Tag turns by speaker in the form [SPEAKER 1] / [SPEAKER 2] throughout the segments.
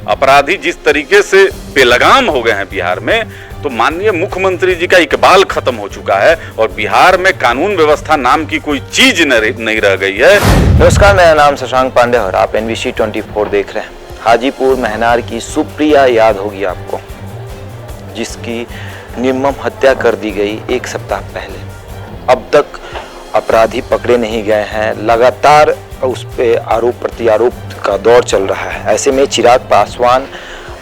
[SPEAKER 1] अपराधी जिस तरीके से बेलगाम हो गए हैं बिहार में, तो माननीय मुख्यमंत्री जी का इकबाल खत्म हो चुका है और बिहार में कानून व्यवस्था नाम की कोई चीज नहीं रह गई है।
[SPEAKER 2] नमस्कार, मेरा नाम शशांक पांडे और आप NBC 24 देख रहे हैं। हाजीपुर महनार की सुप्रिया याद होगी आपको, जिसकी निर्मम हत्या कर दी गई 1 सप्ताह पहले। अब तक अपराधी पकड़े नहीं गए हैं, लगातार उस पे आरोप प्रत्यारोप का दौर चल रहा है। ऐसे में चिराग पासवान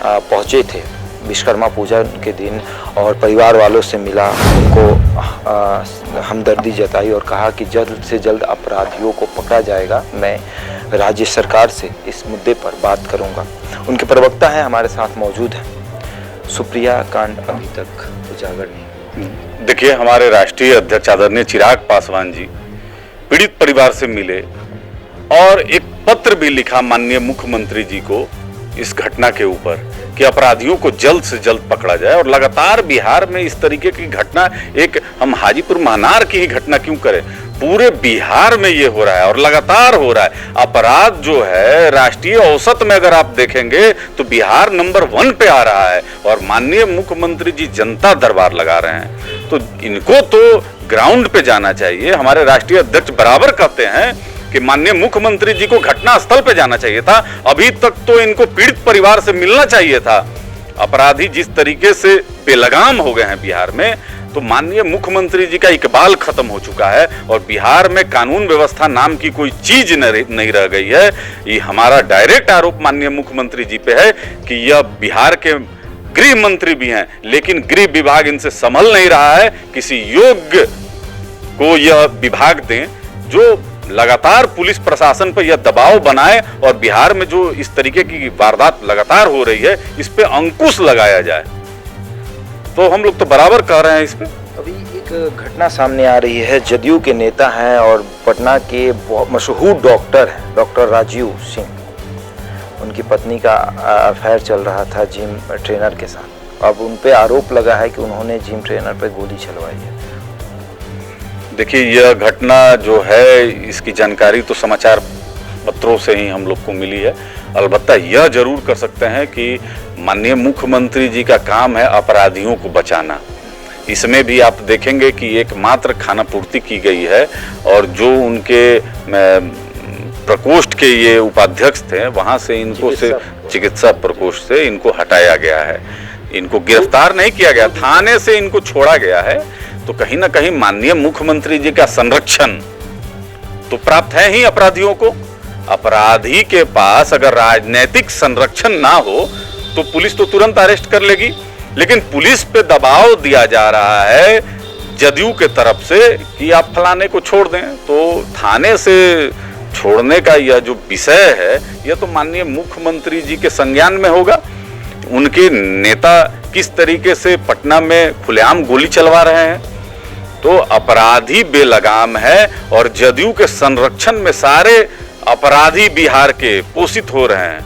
[SPEAKER 2] पहुंचे थे विश्वकर्मा पूजा के दिन और परिवार वालों से मिला, उनको हमदर्दी जताई और कहा कि जल्द से जल्द अपराधियों को पकड़ा जाएगा। मैं राज्य सरकार से इस मुद्दे पर बात करूंगा। उनके प्रवक्ता हैं हमारे साथ मौजूद हैं। सुप्रिया कांड अभी तक उजागर नहीं।
[SPEAKER 1] देखिए, हमारे राष्ट्रीय अध्यक्ष आदरणीय चिराग पासवान जी पीड़ित परिवार से मिले और एक पत्र भी लिखा माननीय मुख्यमंत्री जी को इस घटना के ऊपर कि अपराधियों को जल्द से जल्द पकड़ा जाए। और लगातार बिहार में इस तरीके की घटना, एक हम हाजीपुर महनार की ही घटना क्यों करें, पूरे बिहार में ये हो रहा है और लगातार हो रहा है। अपराध जो है राष्ट्रीय औसत में अगर आप देखेंगे तो बिहार नंबर 1 पे आ रहा है और माननीय मुख्यमंत्री जी जनता दरबार लगा रहे हैं। तो इनको तो ग्राउंड पे जाना चाहिए। हमारे राष्ट्रीय अध्यक्ष बराबर कहते हैं कि माननीय मुख्यमंत्री जी को घटना स्थल पे जाना चाहिए था। अभी तक तो इनको पीड़ित परिवार से मिलना चाहिए था। अपराधी जिस तरीके से बेलगाम हो गए हैं बिहार में, तो माननीय मुख्यमंत्री जी का इकबाल खत्म हो चुका है और बिहार में कानून व्यवस्था नाम की कोई चीज नहीं रह गई है। ये हमारा डायरेक्ट आरोप माननीय मुख्यमंत्री जी पे है कि यह बिहार के गृह मंत्री भी हैं, लेकिन गृह विभाग इनसे संभल नहीं रहा है। किसी योग्य को यह विभाग दें जो लगातार पुलिस प्रशासन पर यह दबाव बनाए और बिहार में जो इस तरीके की वारदात लगातार हो रही है, इस पे अंकुश लगाया जाए। तो हम लोग तो बराबर कह रहे हैं इस पे।
[SPEAKER 2] अभी एक घटना सामने आ रही है। जदयू के नेता हैं और पटना के मशहूर डॉक्टर हैं, डॉक्टर राजीव सिंह। उनकी पत्नी का अफेयर चल रहा था जिम ट्रेनर के साथ। अब उन पे आरोप लगा है कि उन्होंने जिम ट्रेनर पे गोली चलवाई है।
[SPEAKER 1] देखिए, यह घटना जो है इसकी जानकारी तो समाचार पत्रों से ही हम लोग को मिली है। अलबत्ता यह जरूर कर सकते हैं कि माननीय मुख्यमंत्री जी का काम है अपराधियों को बचाना। इसमें भी आप देखेंगे कि एकमात्र खाना पूर्ति की गई है और जो उनके प्रकोष्ठ के ये उपाध्यक्ष थे, वहां से इनको चिकित्सा प्रकोष्ठ से इनको हटाया गया है। इनको गिरफ्तार नहीं किया गया, थाने से इनको छोड़ा गया है। तो कहीं ना कहीं माननीय मुख्यमंत्री जी का संरक्षण तो प्राप्त है ही अपराधियों को। अपराधी के पास अगर राजनीतिक संरक्षण ना हो तो पुलिस तो तुरंत अरेस्ट कर लेगी, लेकिन पुलिस पे दबाव दिया जा रहा है जदयू के तरफ से कि आप फलाने को छोड़ दें। तो थाने से छोड़ने का यह जो विषय है, यह तो माननीय मुख्यमंत्री जी के संज्ञान में होगा। उनके नेता किस तरीके से पटना में खुलेआम गोली चलवा रहे हैं, तो अपराधी बेलगाम है और जदयू के संरक्षण में सारे अपराधी बिहार के पोषित हो रहे हैं,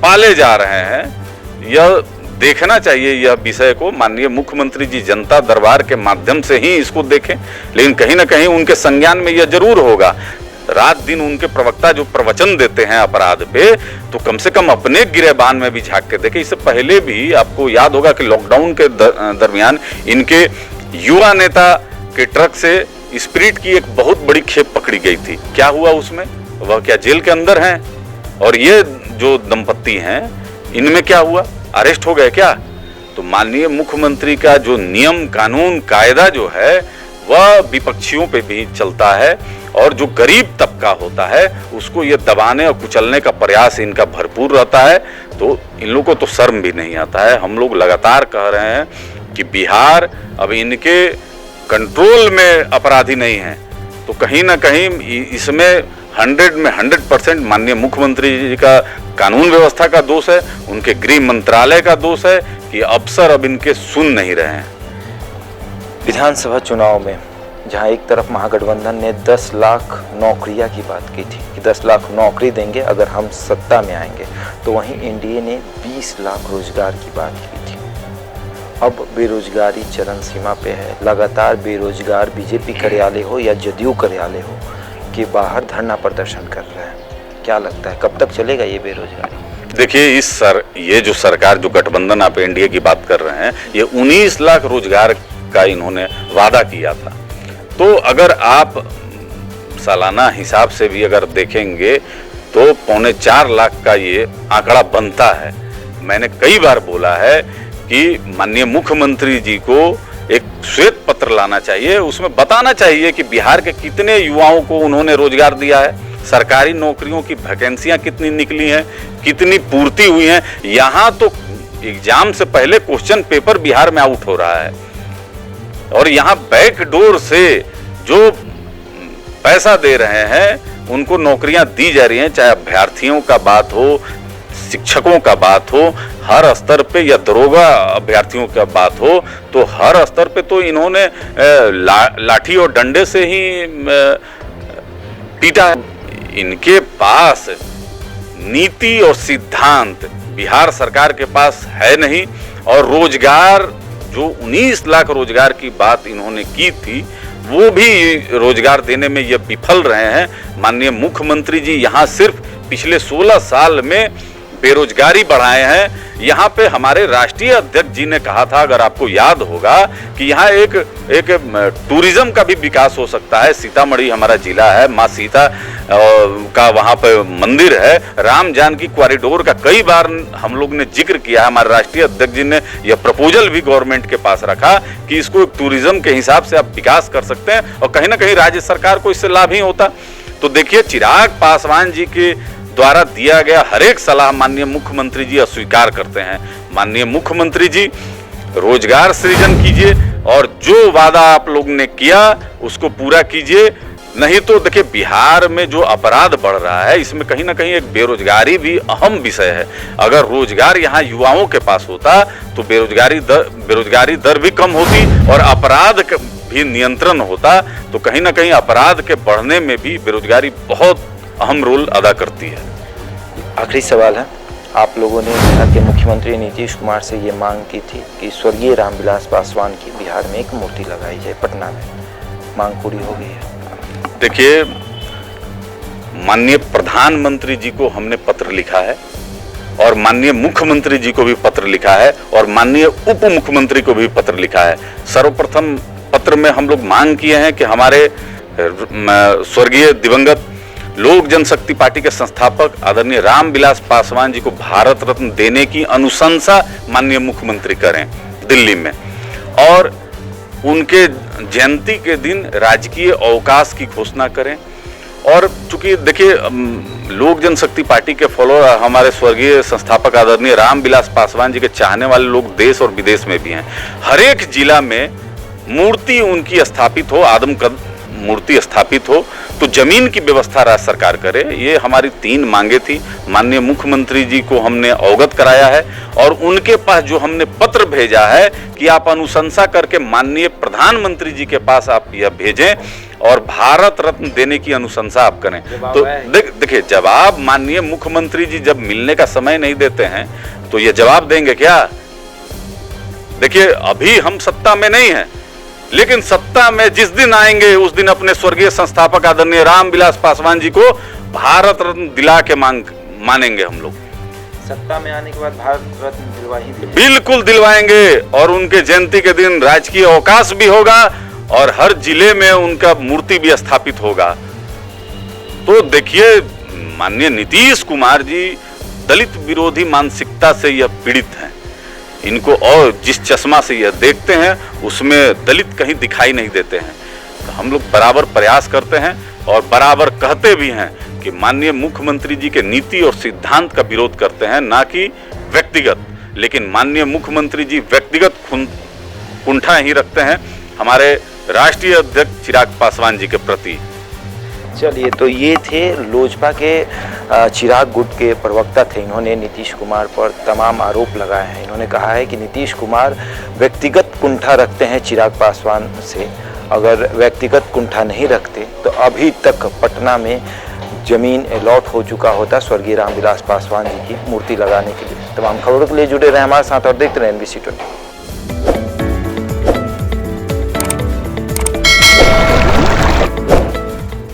[SPEAKER 1] पाले जा रहे हैं। यह देखना चाहिए यह विषय को। माननीय मुख्यमंत्री जी जनता दरबार के माध्यम से ही इसको देखें, लेकिन कहीं ना कहीं उनके संज्ञान में यह जरूर होगा। रात दिन उनके प्रवक्ता जो प्रवचन देते हैं अपराध पे, तो कम से कम अपने गिरेबान में भी झांक के देखें। इससे पहले भी आपको याद होगा कि लॉकडाउन के दरमियान इनके युवा नेता के ट्रक से स्प्रिट की एक बहुत बड़ी खेप पकड़ी गई थी। क्या हुआ उसमें? वह क्या जेल के अंदर हैं? और ये जो दंपत्ति हैं, इनमें क्या हुआ? अरेस्ट हो गए क्या? तो माननीय मुख्यमंत्री का जो नियम कानून कायदा जो है वह विपक्षियों पे भी चलता है और जो गरीब तबका होता है उसको ये दबाने और कुचलने का प्रयास इनका भरपूर रहता है। तो इन लोगों को तो शर्म भी नहीं आता है। हम लोग लगातार कह रहे हैं कि बिहार अब इनके कंट्रोल में अपराधी नहीं है, तो कहीं ना कहीं इसमें 100 में 100% माननीय मुख्यमंत्री जी का कानून व्यवस्था का दोष है, उनके गृह मंत्रालय का दोष है कि अफसर अब इनके सुन नहीं रहे हैं।
[SPEAKER 2] विधानसभा चुनाव में जहां एक तरफ महागठबंधन ने 10 लाख नौकरियां की बात की थी कि 10 लाख नौकरी देंगे अगर हम सत्ता में आएंगे, तो वहीं एनडीए ने 20 लाख रोजगार की बात की थी। अब बेरोजगारी चरम सीमा पे है। लगातार बेरोजगार बीजेपी कार्यालय हो या जदयू कार्यालय हो के बाहर धरना प्रदर्शन कर रहे हैं। क्या लगता है कब तक चलेगा ये बेरोजगारी?
[SPEAKER 1] देखिए ये जो सरकार, जो गठबंधन आप एनडीए की बात कर रहे हैं, ये 19 लाख रोजगार का इन्होंने वादा किया था। तो अगर आप सालाना हिसाब से भी अगर देखेंगे तो 3.25 लाख का ये आंकड़ा बनता है। मैंने कई बार बोला है कि माननीय मुख्यमंत्री जी को एक श्वेत पत्र लाना चाहिए, उसमें बताना चाहिए कि बिहार के कितने युवाओं को उन्होंने रोजगार दिया है, सरकारी नौकरियों की वैकेंसियां कितनी निकली हैं, कितनी पूर्ति हुई हैं। यहाँ तो एग्जाम से पहले क्वेश्चन पेपर बिहार में आउट हो रहा है और यहाँ बैकडोर से जो पैसा दे रहे हैं उनको नौकरियां दी जा रही हैं, चाहे अभ्यर्थियों का बात हो, शिक्षकों का बात हो, हर स्तर पे, या दरोगा अभ्यर्थियों का बात हो, तो हर स्तर पे तो इन्होंने लाठी और डंडे से ही पीटा। इनके पास नीति और सिद्धांत बिहार सरकार के पास है नहीं। और रोजगार, जो 19 लाख रोजगार की बात इन्होंने की थी, वो भी रोजगार देने में ये विफल रहे हैं। माननीय मुख्यमंत्री जी यहाँ सिर्फ पिछले 16 साल में बेरोजगारी बढ़ाए हैं। यहाँ पे हमारे राष्ट्रीय अध्यक्ष जी ने कहा था, अगर आपको याद होगा, कि यहाँ एक टूरिज्म का भी विकास हो सकता है। सीतामढ़ी हमारा जिला है, माँ सीता का वहाँ पे मंदिर है, राम जानकी कॉरिडोर का कई बार हम लोग ने जिक्र किया है। हमारे राष्ट्रीय अध्यक्ष जी ने यह प्रपोजल भी गवर्नमेंट के पास रखा कि इसको एक टूरिज्म के हिसाब से आप विकास कर सकते हैं और कहीं ना कहीं राज्य सरकार को इससे लाभ ही होता। तो देखिए, चिराग पासवान जी के द्वारा दिया गया हर एक सलाह माननीय मुख्यमंत्री जी अस्वीकार करते हैं। माननीय मुख्यमंत्री जी, रोजगार सृजन कीजिए और जो वादा आप लोग ने किया उसको पूरा कीजिए। नहीं तो देखिए, बिहार में जो अपराध बढ़ रहा है, इसमें कहीं ना कहीं एक बेरोजगारी भी अहम विषय है। अगर रोजगार यहाँ युवाओं के पास होता तो बेरोजगारी दर भी कम होती और अपराध भी नियंत्रण होता। तो कहीं ना कहीं अपराध के बढ़ने में भी बेरोजगारी बहुत अहम रोल अदा करती है।
[SPEAKER 2] आखिरी सवाल है, आप लोगों ने बिहार के मुख्यमंत्री नीतीश कुमार से ये मांग की थी कि स्वर्गीय रामविलास पासवान की बिहार में एक मूर्ति लगाई जाए पटना में, मांग पूरी हो गई है?
[SPEAKER 1] देखिए, माननीय प्रधानमंत्री जी को हमने पत्र लिखा है और माननीय मुख्यमंत्री जी को भी पत्र लिखा है और माननीय उप मुख्यमंत्री को भी पत्र लिखा है। सर्वप्रथम पत्र में हम लोग मांग किए हैं कि हमारे स्वर्गीय दिवंगत लोक जनशक्ति पार्टी के संस्थापक आदरणीय रामविलास पासवान जी को भारत रत्न देने की अनुशंसा माननीय मुख्यमंत्री करें दिल्ली में, और उनके जयंती के दिन राजकीय अवकाश की घोषणा करें। और चूंकि देखिए, लोक जनशक्ति पार्टी के फॉलोअर हमारे स्वर्गीय संस्थापक आदरणीय रामविलास पासवान जी के चाहने वाले लोग देश और विदेश में भी हैं। हर एक जिला में मूर्ति उनकी स्थापित हो, आदमकद मूर्ति स्थापित हो, तो जमीन की व्यवस्था राज्य सरकार करे। ये हमारी 3 मांगे थी। माननीय मुख्यमंत्री जी को हमने अवगत कराया है और उनके पास जो हमने पत्र भेजा है कि आप अनुशंसा करके माननीय प्रधानमंत्री जी के पास आप यह भेजें और भारत रत्न देने की अनुशंसा आप करें। तो देखिए, जवाब माननीय मुख्यमंत्री जी जब मिलने का समय नहीं देते हैं तो ये जवाब देंगे क्या? देखिए, अभी हम सत्ता में नहीं है, लेकिन सत्ता में जिस दिन आएंगे उस दिन अपने स्वर्गीय संस्थापक आदरणीय रामविलास पासवान जी को भारत रत्न दिला के मानेंगे हम लोग।
[SPEAKER 2] सत्ता में आने के बाद भारत रत्न दिलवा ही दिलवाएंगे।
[SPEAKER 1] बिल्कुल दिलवाएंगे और उनके जयंती के दिन राजकीय अवकाश भी होगा और हर जिले में उनका मूर्ति भी स्थापित होगा। तो देखिए, माननीय नीतीश कुमार जी दलित विरोधी मानसिकता से यह पीड़ित हैं। इनको और जिस चश्मा से यह देखते हैं उसमें दलित कहीं दिखाई नहीं देते हैं। तो हम लोग बराबर प्रयास करते हैं और बराबर कहते भी हैं कि माननीय मुख्यमंत्री जी के नीति और सिद्धांत का विरोध करते हैं, ना कि व्यक्तिगत। लेकिन माननीय मुख्यमंत्री जी व्यक्तिगत कुंठा ही रखते हैं हमारे राष्ट्रीय अध्यक्ष चिराग पासवान जी के प्रति।
[SPEAKER 2] चलिए, तो ये थे लोजपा के चिराग गुट के प्रवक्ता थे। इन्होंने नीतीश कुमार पर तमाम आरोप लगाए हैं। इन्होंने कहा है कि नीतीश कुमार व्यक्तिगत कुंठा रखते हैं चिराग पासवान से। अगर व्यक्तिगत कुंठा नहीं रखते तो अभी तक पटना में जमीन अलॉट हो चुका होता स्वर्गीय रामविलास पासवान जी की मूर्ति लगाने के लिए। तमाम खबरों के लिए जुड़े रहें हमारे साथ और देखते रहें NBC 24।